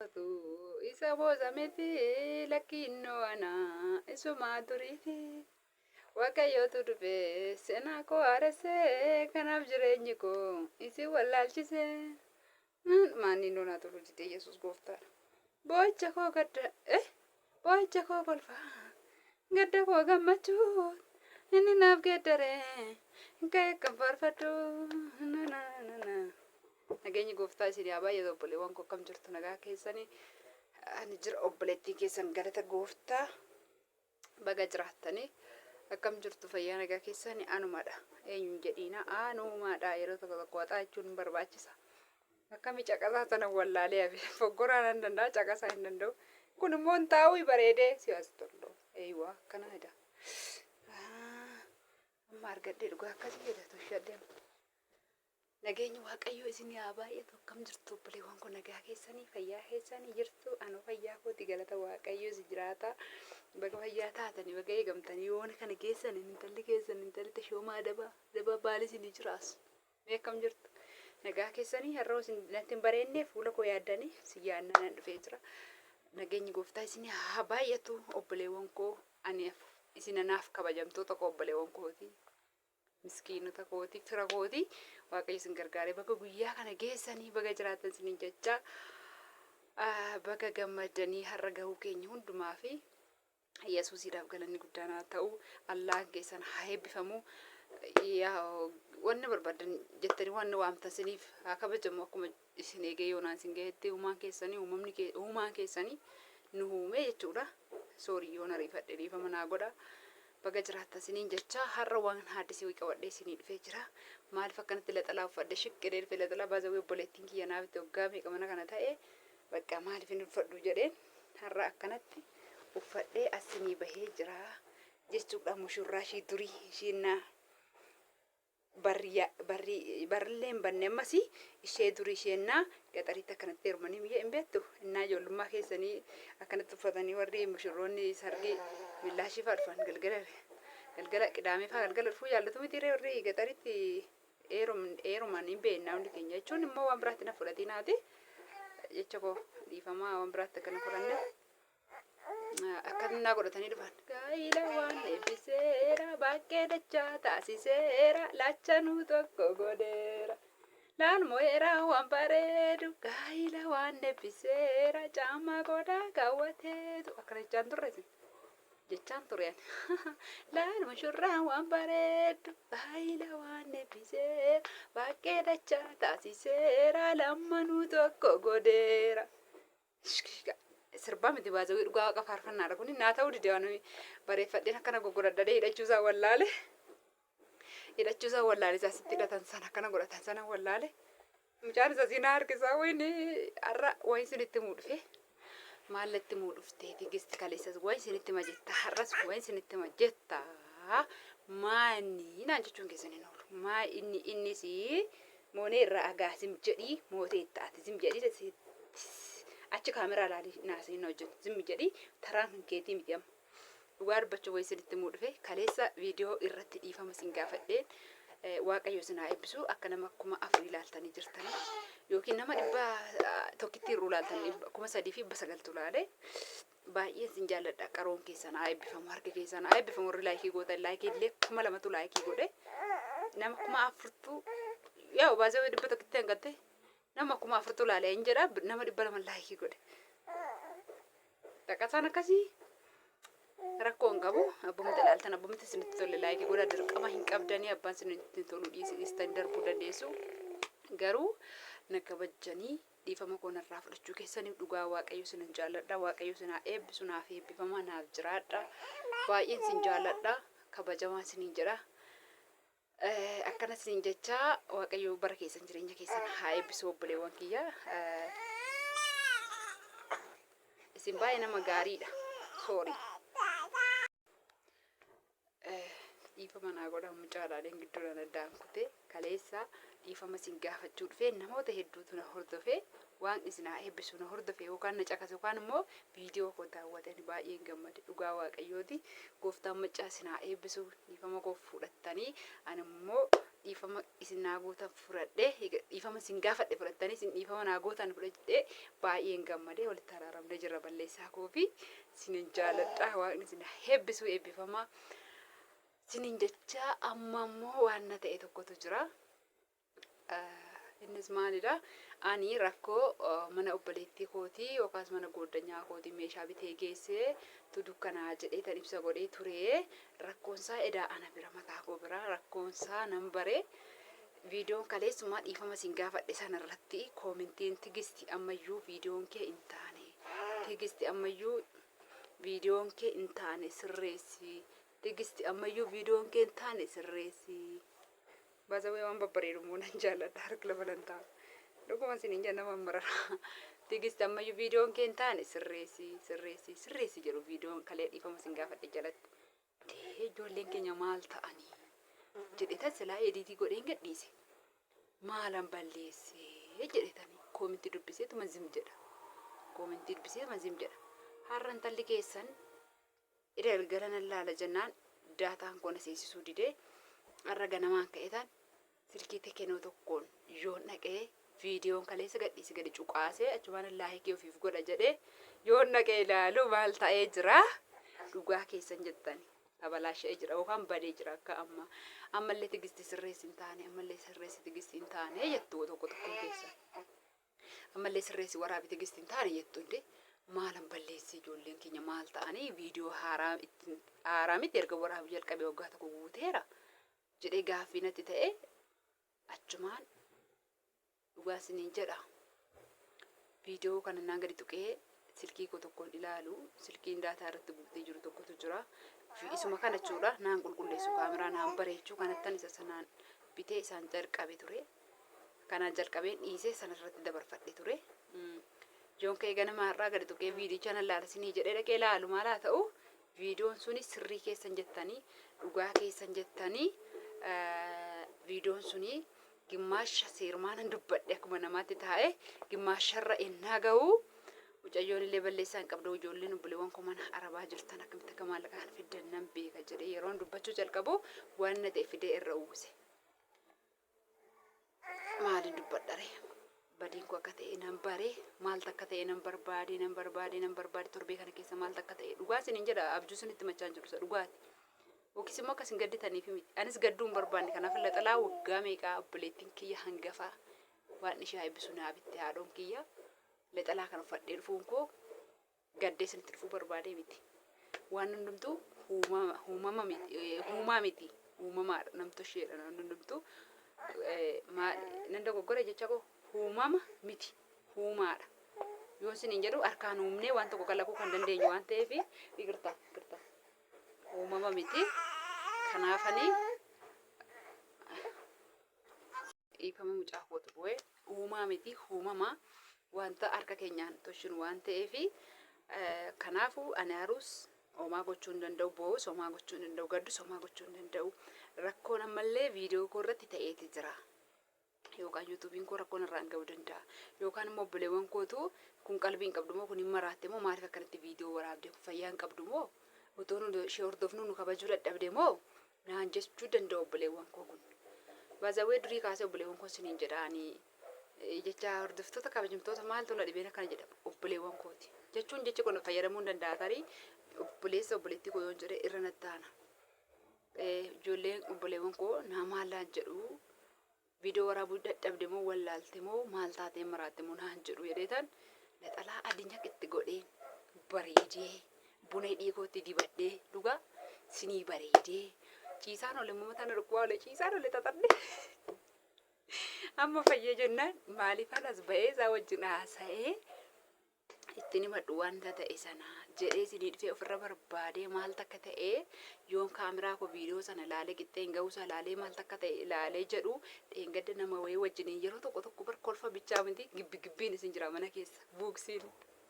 tu isa boza miti lakinno ana isuma duriti waaqayyootu dhufe seenaa koo haaresse kanaaf jireenyi koo isi wallaalchise maanni noonaa tolu jite yesus gooftaadha boo'icha koo gadda boo'icha koo kolfaa gadda koo gammachuu inni naaf geeddare ka'e kan faarfadhu nageenyi gooftaa isin yaa baay'ee obboleewwan koo akkam jirtu nagaa keessanii ani jira obboleettiin keessan galata gooftaa baga jiraattanii akkam jirtu fayyaa nagaa keessanii anumadha eenyuun jedhiina anumadha yeroo tokko tokko waxaa jechuun barbaachisa akkami caqasaa sana wallaalee hafe foggoraan hin danda'a caqasaa hin danda'u kun immoo hin taa'u bareedee siyaasa tollo eeyyuu akkana hida amma argadhee dhugaa akkasii jedhatu shaddeem nageenyi waaqayyoo isin yaa baay'eetu akkam jirtu obboleewwan kun nagaa keessanii fayyaa keessanii jirtu anu fayyaa kooti galata waaqayyoo si jiraata baga fayyaa taatanii baga eegamtanii yoona kana keessan intalli keessan intalli tashoomaa daba baali isin jiraas mee akkam jirtu nagaa keessanii har'oo isin natti hin bareennee fuula koo yaaddanii si yaannaan dhufee jira nageenyi gooftaa isin yaa baay'eetu obboleewwan koo ani isin anaaf kabajamtoota koo obboleewwan kooti miskiinota kooti fira kooti waaqayyo isin gargaaree baga guyyaa kana geessanii baga jiraatan isiniin jecha baga gammadanii har'a gahuu keenya hundumaa fi yesuusiidhaaf galanni guddaan haa ta'u Allahan keessan haa eebbifamu yaa wanni barbaadan jettanii wanni waamtan isiniif haa kabajamu akkuma isin eegee yoonaan isin gahetti uumaan keessanii nu uume jechuudha soorii yoon ariifadhe dhiifama naa godha baga jiraatan isiniin jecha har'a waan haaddisii qabadhee isinii dhufee jira maaliif akkanatti laxalaa uffadhe shiqqee dhufee laxalaa baazawee obboleettiin kiyya naaf itti waggaa meeqa mana kana ta'e bakka maaliif hin uffadhu jedheen har'a akkanatti uffadhee asinii bahee jira jechuudha mushurraa ishii durii ishiin barrillee hin banne ammasii ishee durii isheenna gaxariitti akkanatti hirmanii biyya hin beektu innaa ijoollummaa keessanii akkanatti uffatanii warri mushurroonni sargii millaashii fa'aa dhufan galgala qidaamee fa'aa galgala dhufuu jaallatu miti warri gaxariitti eerumaan hin beeknaa hundi keenya jechuun immoo waan biraatti na fudhatinaati jecha koo dhiifamaa waan biraatti akkana fudhanne akkannaa godhatanii dhufan gaa'ila waan eebbiseera baqqee dachaa taasiseera lachanuu tokko godheera laalmo'eera waan bareedu gaa'ila waan eebbiseera caammaa godhaa kaawwateetu akkana jechaan tureen laalma shurraa waan bareedu gaa'ila waan eebbiseera baqqee dachaa taasiseera lammanuu tokko godheera sirbaa miti baazawii dhugaa waaqa faarfannaadha kun naa ta'uu dide waan bareeffadheen akkana goggoradhadhee hidhachuusaa wallaale isaa sitti hidhatan sana akkana godhatan sana wallaale mucaan isa siinaa harkisaa wayni har'a wayin sinitti muudhufe maallatti muudhuftee tigisti kaleessas wayin sinitti majetta har'as wayin sinitti majetta maani naan jechuun keessaniin oolu maa innis moonee irraa agaasim jedhii mootee ittaati sim jedhii achi kaameraa laali naasiin hojjetu zimmi jedhi taraan keetii miti amma dhugaa dubbachuu wayi sinitti muudhufe kaleessa viidiyoo irratti dhiifama sin gaafadheen waaqayyo isin haa eebbisu akka nama akkuma afurii ilaaltanii jirtanii yookiin nama dhibba tokkitti irruu ilaaltanii 3,900 laale baay'een sin jaalladha qaroon keessan haa eebbifamu harka keessan haa eebbifamu warri laayikii gootan laayikii illee 2,000 laayikii godhe nama 4,000 yaa baazee dhibba tokkitti hangatte nama 4,000 laalee hin jedha nama 200 laayikii godhe dhaqataan akkasii rakkoo hin qabu abbumti ilaaltan abbumti isinitti tolle laayikii godha dirqama hin qabdanii abbaan isinitti tolu dhiistan darbuu dandeessu garuu na kabajanii dhiifama koo narraa fudhachuu keessaniif dhugaa waaqayyo isin jaalladha waaqayyo isin haa eebbisu naaf eebbifamaa naaf jiraadha baay'een isin jaalladha kabajamaa isiniin jedha akkana isiniin jecha waaqayyo bara keessan jireenya keessan haa eebbisu obboleewwan kiyya isin baay'ee nama gaariidha soorii dhiifama naa godha mucaalaaleen gidduudhaan addaan kutee kaleessa dhiifama isin gaafachuu dhufee namoota hedduutu na hordofee waan isin haa eebbisu na hordofee yookaan na caqase yookaan immoo viidiyoo koo daawwatan baay'een gammade dhugaa waaqayyooti gooftaan maccaa isin haa eebbisu dhiifama koo fudhattanii ani immoo dhiifama isin naa gootan fudhadhee dhiifama isin gaafadhe fudhattanii isin dhiifama naa gootan fudhadhee baay'een gammadee walitti araaramnee jirra balleessaa koo fi isinin jaaladha waaqni isin heebbisuu eebbifamaa isinin jecha amma immoo waan na ta'e tokkotu jira. Innis maalidha? Ani rakkoo mana obboleettii kootii yookaas mana gooddanyaa kootii meeshaa bitee geessee tu dukkanaa jedhee tan ibsa godhee ture. Rakkoonsaa edaa ana bira mataa koo bira rakkoonsaa nan bare. Viidiyoon kaleessumaa dhiifama isin gaafadhe sanarratti koomentiin Tigisti ammayyuu viidiyoon kee hin taane. Tigisti ammayyuu viidiyoon kee hin taane sirreessi. Tigisti ammayyuu viidiyoon kee hin taane sirreessi. Baazawee waan babbareedu muunan jaalladha harka lafa lantaa. Dhuguma isiniin jenna mammarara. Tigisti ammayyuu viidiyoon kee hin taane sirreessi jedhu viidiyoon kalee dhiifama isin gaafadhe jalatti. Ijoolleen keenya maal ta'anii jedhetan silaa ediitii godheen gadhiise. Maalan balleesse jedhetanii koomentii dubbiseetu mazim jedha. Koomentii dubbiseetu mazim jedha. Har'an talli keessan galgala nan laala jennaan daataan koona seensisuu didee har'a ganamaan ka'etan silkii teknoo tokkoon yoon dhaqee viidiyoon kaleessa gadhiise gadi cuqaasee achumaan laayikii ofiif godha jedhee yoon dhaqee ilaalu maal ta'ee jira dhugaa keessan jettani tabalaashee jira yookaan badee jira akka ammallee Tigisti sirreessi hin taane ammallee sirreessi Tigisti hin taane jettu tokko keessan ammallee sirreessi waraabi Tigisti hin taane jettu inde maalan balleessi ijoolleen keenya maal ta'anii viidiyoo haaraa miti erga waraabi jalqabee waggaa tokko guuteera jedhee gaaffii natti ta'e achumaan dhugaa isiniin jedha. Viidiyoo kana naan gadi tuqee silkii koo tokkoon ilaalu silkiin daataa irratti guutee jiru tokkotu jira. Isuma kana jechuudha naan qulqulleessu kaameraa naan bareechuu kanattan isa sanaan bitee isaan jalqabe ture. Kanaan jalqabeen dhiisee sanarratti dabarfadhe ture. Yoon ka'ee ganama har'aa gadi tuqee viidiyicha nan laala isinii jedhee dhaqee ilaalu maal haa ta'u viidiyoon suni sirrii keessan jettanii dhugaa keessan jettanii viidiyoon suni gimmaasha seerumaanan dubbadhe akkuma namaatti taa'e gimmaasharra ennaa ga'u mucayyoon illee balleessaa hin qabdu ijoolleen obboleewwan koo mana arabaa jirtan akkamitti akka maallaqaan fiddan nan beeka jedhee yeroon dubbachuu jalqabu waan na ta'e fidee irra uwwise. Maaliin dubbadhare badiin koo akka ta'e nan bare maaltu akka ta'e nan barbaade torbee kana keessa maaltu akka ta'e dhugaa isiniin jedha abjuu sunitti machaan jiru isa dhugaati. Yookiis immoo akkas hin gadditaniif miti. Anis gadduu hin barbaanne kanaaf laxalaa waggaa meeqaa obboleettiin kiyya hangafaa waan ishee eebbisu naa bitte haadhoon kiyya laxalaa kan uffadhee dhufuun koo gaddee isinitti dhufuu barbaadee miti. Waan hundumtuu uumaa miti uumamaadha namtosheedha waan hundumtuu nan dogoggora jecha koo uumama miti uumaadha. Yoo isiniin jedhu harkaan uumnee waan tokko kalaquu kan dandeenyu waan ta'eef biqiltaa uumama miti. Kanaafanii dhiifama mucaa kootu bu'ee uumaa miti uumama wanta harka keenyaan toshinu waan ta'eef kanaafuu ani haruus homaa gochuu hin danda'u bo'us homaa gochuu hin danda'u gaddus homaa gochuu hin danda'u rakkoon ammallee viidiyoo koo irratti ta'eeti jira. Yookaan yuutuubiin koo rakkoon irraan ga'uu danda'a yookaan immoo obboleewwan kootu kun qalbii hin qabdu moo kun hin maraatte moo maaliif akkanatti viidiyoo waraabde kun fayyaa hin qabdu moo otoo nu ishee hordofnu nu kabajuu dadhabde moo naan jechuu danda'u obboleewwan koo kun. Baazawee durii kaasee obboleewwan koo isiniin jedhaanii jecha hordoftoota kabajamtoota maaltu na dhibeen akkana jedhama obboleewwan kooti jechuun jecha kun fayyadamuu hin danda'a tarii obboleessa obboleettii koo yoon jedhe irra nattaana. Ijoolleen obboleewwan koo naa maallaan jedhu viidiyoo waraabuu dadhabde moo wallaalte moo maal taatee maraatte moo naan jedhu jedheetan laxalaa adinya itti godhee bareedee buna dhiigootti dibadhee dhugaa sinii bareedee ciisaan olee mataan dhukkuba olee ciisaan olee tatarde amma fayyee jennaan maaliif alas ba'ee isaa wajjin haasa'ee ittiin himadhu wanta ta'e sana jedhee sinii dhufee ofirra barbaadee maal takka ta'e yoon kaameraa koo viidiyoo sana ilaalee qixxeen ga'uusa ilaalee maal takka ta'e ilaalee jedhu dheengadda nama wayii wajjiniin yeroo tokko kolfa bichaa miti gibbiin isin jira mana keessa buuksiin.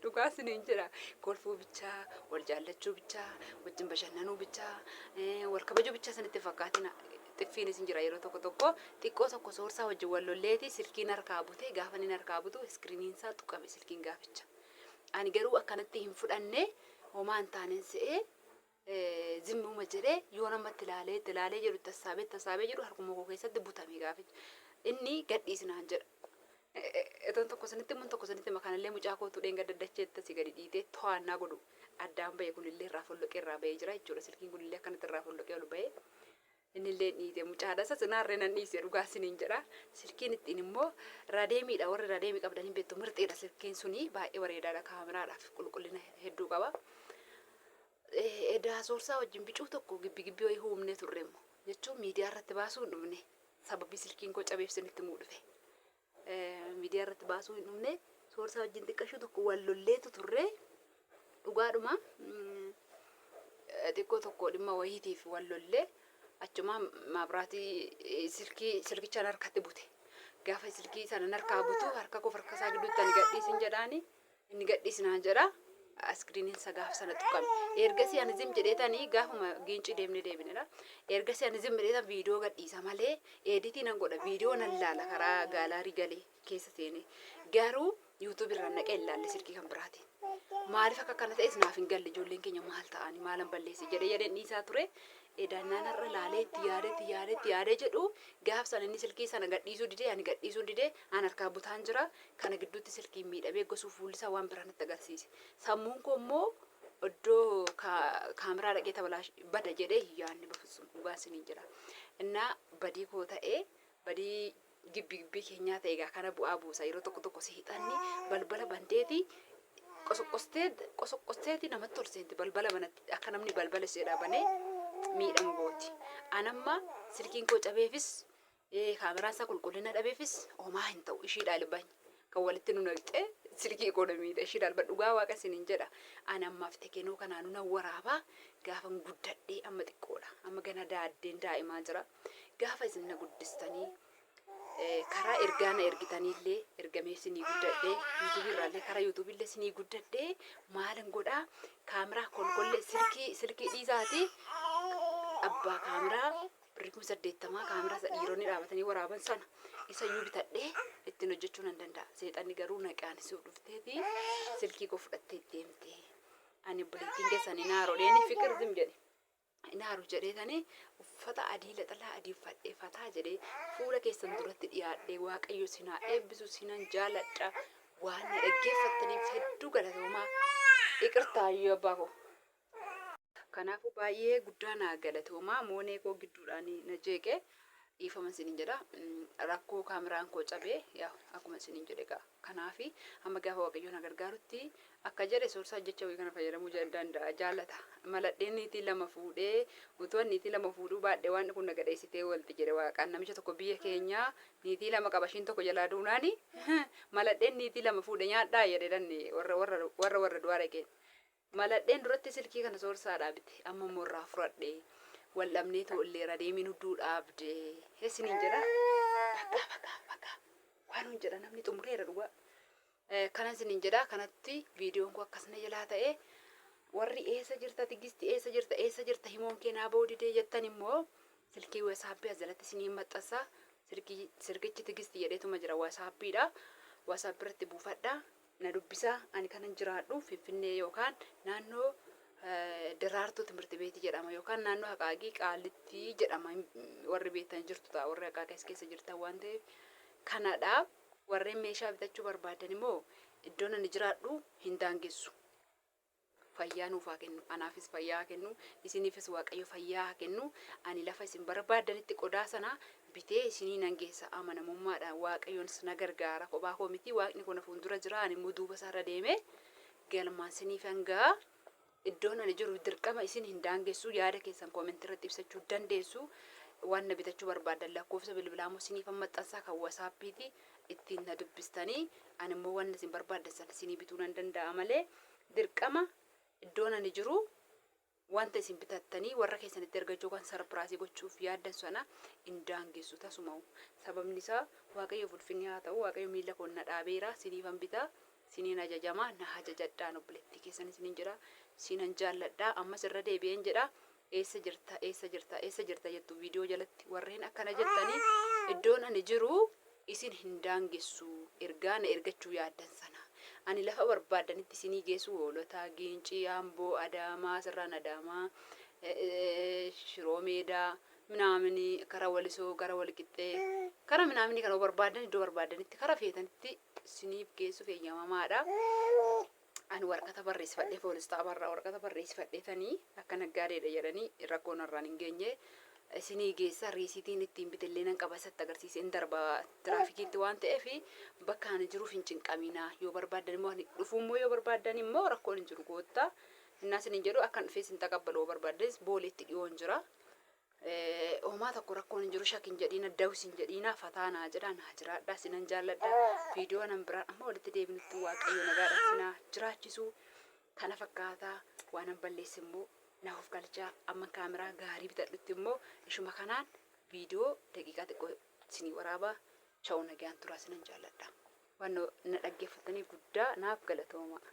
Dhugaa isiniin jira kolfuu bichaa wal jaallachuu bichaa wajjin bashannanuu bichaa wal kabajuu bichaa sanitti fakkaatina xiffiin isin jira yeroo tokko xiqqoo tokko soorsaa wajjin wal lolleeti silkiin harkaa butee gaafa inni harkaa butu iskiriiniin isaa tuqame silkiin gaaficha. Ani garuu akkanatti hin fudhanne homaa hin taaneen se'ee zimmuma jedhee yoo namatti ilaalee jedhu tasaabee jedhu harkuma koo keessatti butame gaaficha. Inni gadhiisnaan jedha. Eton tokko sanitti mun tokko sanitti makanallee mucaa kootu dheenga daddacheetta si gadi dhiitee to'annaa godhu addaan ba'e kunillee irraa folloqee irraa ba'ee jira jechuudha. Silkiin kunillee akkanatti irraa folloqee ol ba'ee innillee dhiitee mucaadha isa sinaarree nan dhiisee dhugaa siniin jedha. Silkiin ittiin immoo radeemiidha warri radeemii qabdanii beektu mirxiidha silkiin suni baay'ee bareedaadha kaameraadhaaf qulqullina hedduu qaba. Edaa soorsaa wajjin bicuu tokko gibbii wayii huumnee turreemmo jechuun miidiyaa irratti baasuu hin dhumne sababii silkiin koo cabeef sinitti muu dhufe. Miidiyaa irratti baasuu hin dhumne soorsaa wajjin xiqqashuu tokko wal lolleetu turre dhugaadhuma xiqqoo tokko dhimma wayiitiif wal lollee achuma maabiraatii silkichaan harkatti bute. Gaafa silkii sana harkaa butu harka koo farkasaa gidduutti ani gadhiisin jedhaani inni gadhiisnaan jedha. Askiriiniin isa gaafa sana tuqqame. Ergasii ani zim jedheetanii gaafuma giinci deebinedha. Ergasii ani zim jedheetan viidiyoo gadhiisa malee editii nan godha viidiyoo nan laala karaa gaalaarii galee keessa seenee. Garuu yuutuub irraan naqee ilaalle silkii kan biraatiin. Maaliif akka kana ta'es naaf hin galle ijoolleen keenya maal ta'anii maalan balleesse jedhee dhiisaa ture. Edannaan irra laalee itti yaadee jedhu gaaf sana inni silkii sana gadhiisuu didee ani gadhiisuu didee an harkaa butaan jira kana gidduutti silkiin miidhamee gosuu fuulli isaa waan biraa natti agarsiise. Sammuun koo immoo iddoo kaameraa dhaqee tabalaa bada jedhee yaadni bafsuun dhugaa siniin jira. Innaa badii koo ta'ee badii gibbii keenyaa ta'e egaa kana bu'aa buusa yeroo tokko siixanni balbala bandeeti qosoqqosteeti namatti tolseenti balbala banatti akka namni balbala ishee dhaabanii miidhamu gooti. Anamma silkiin koo cabeefis kaameraan isaa qulqullina dhabeefis homaa hin ta'u ishiidhaa libbanya kan walitti nu naqxee silkii koo miidha ishiidhaa libba dhugaa waaqa siniin jedha. Anammaaf tekenoo kanaanu nan waraabaa gaafan guddadhee amma xiqqoodha amma gana daaddeen daa'imaa jira gaafa isin na guddistanii karaa ergaana ergitaniillee ergamee sinii guddadhee yuutuubii irraallee karaa yuutuubiillee sinii guddadhee maalin godhaa kaameraa kolkollee silkii dhiisaati abbaa kaameraa birrii 80 kaameraa dhiironni dhaabatanii waraaban sana isa yuu bitadhee ittiin hojjechuu nan danda'a. Seexanni garuu naqaan isuu dhufteeti silkii koo fudhattee deemte. Ani buleettiin keessanii naaroodheen fikir zim jedhe. Naaru jedheetanii uffata adii laxalaa adii uffadheeffataa jedhee fuula keessan duratti dhiyaadhee waaqayyo sinaa eebbisu sinan jaaladha waan na dhaggeeffattaniif hedduu galatoomaa iqirtaayyuu abbaa koo. Kanaafuu baay'ee guddaa naa galatoomaa moonee koo gidduudhaan na jeeqee dhiifama siniin jedha. Rakkoo kaameraan koo cabee yaa akkuma siniin jedhe egaa kanaafi amma gaafa waaqayyo na gargaarutti akka jedhe soorsaa jecha wayii kana fayyadamuu danda'a jaallata. Maladheen niitii lama fuudhee utuu niitii lama fuudhuu baadhee waan kun na gadheessitee walti jedhe waaqaan namicha tokko biyya keenyaa niitii lama qabashiin tokko jalaa duunaani maladheen niitii lama fuudhee nyaadhaa jedhe warra du'aa dhaqeen. Maladheen duratti silkii kana soorsaadhaa bite amma immoo irraa fudhadhee wal'amnee tollee radeemiin hudduu dhaabdee heesiniin jedha bakka waan hun jedha namni xumureera dhugaa. Kanan siniin jedha kanatti viidiyoon koo akkasna jalaa ta'e warri eessa jirta tigisti eessa jirta himoon kee naa boodidee jettan immoo silkii wasaapii as jalatti siniin maxxansa sirkichi tigisti jedheetuma jira wasaappiidha. Wasaappi irratti buufadha na dubbisa ani kanan jiraadhu Finfinnee yookaan naannoo Daraartuu timirti beetii jedhama yookaan naannoo Haqaaqii Qaalitti jedhama warri beektan jirtu ta'a warri Haqaaqii keessa jirtan waan ta'eef kanadha. Warreen meeshaa bitachuu barbaadan immoo iddoon ani jiraadhu hin daangessu. Fayyaa nuuf haa kennu anaafis fayyaa haa kennu isiniifis waaqayyo fayyaa haa kennu. Ani lafa isin barbaadanitti qodaa sana bitee isinii nan geessa amanamummaadhaan waaqayyoon na gargaara kophaa koo miti waaqni kun fuuldura jira ani immoo duuba isaarra deemee galmaan isiniif hangaa. Iddoon ani jiru dirqama isin hin daangessu yaada keessan koomentii irratti ibsachuu dandeessu. Waan na bitachuu barbaadan lakkoofsa bilbilaa moo isiniif maxxansaa kan wasaappiiti ittiin na dubbistanii ani immoo waan isin barbaadan sana isinii bituu nan danda'a malee dirqama iddoon ani jiru wanta isin bitattanii warra keessanitti ergachuu kan sarpiraasii gochuuf yaaddan sana hin daangessu tasuma. Sababni isaa waaqayyo ulfinni haa ta'u waaqayyo miila koo na dhaabeera isiniifan bitaa siniin ajajamaa na ajajadhaan obboleettii keessan isiniin jira sinan jaalladhaa ammas irra deebi'een jedha. Eessa jirta jettu viidiyoo jalatti warreen akkana jettanii iddoon ani jiru isin hin daangessu ergaa na ergachuu yaaddan sana ani lafa barbaadanitti isinii geessu hoolota Gincii Amboo Adaamaa Sirraan Adaamaa Shiroo Meedaa ምናምን ከራ ወልሶ ጋራ ወልቂጤ ከራ ምናምን ከነው በርባደን ዶ በርባደን እቲ ከራ ፌተንቲ ስኒፍ ኬሱ ፈያማማዳ አን ወርቀተ በሬስ ፈዴ ፖሊስ ታባራ ወርቀተ በሬስ ፈዴተኒ አከነጋዴ ደየረኒ ረኮን ራን እንገኘ ስኒ ጌሳ ሪሲቲን እቲ ቢተሌነን ቀበሰት ተገርሲስ እንደርባ ትራፊኪቲ ዋንተ ኤፊ በካን ጅሩ ፍንጭን ቀሚና ዮ በርባደን ሞ ዱፉሞ ዮ በርባደን ሞ ረኮን ጅሩ ጎታ እና ስንጀሩ አከን ፌስን ተቀበሎ በርባደስ ቦሌት ዲዮን ጅራ Oma tokko rakkoon jiru shakin jedhina dawsin jedhina fataana jedhan jiraadha sinan jaalladha viidiyoo nan biraan amma walitti deebinutti waaqayyo nagaadha sina jiraachisu kana fakkaata waan an balleesse immoo naaf galchaa amma kaameraa gaarii bitadhutti immoo ishuma kanaan viidiyoo daqiiqaa xiqqoo sinii waraabaa shawuu nagaan turaa sinan jaalladha waan na dhaggeeffatanii guddaa naaf galatooma.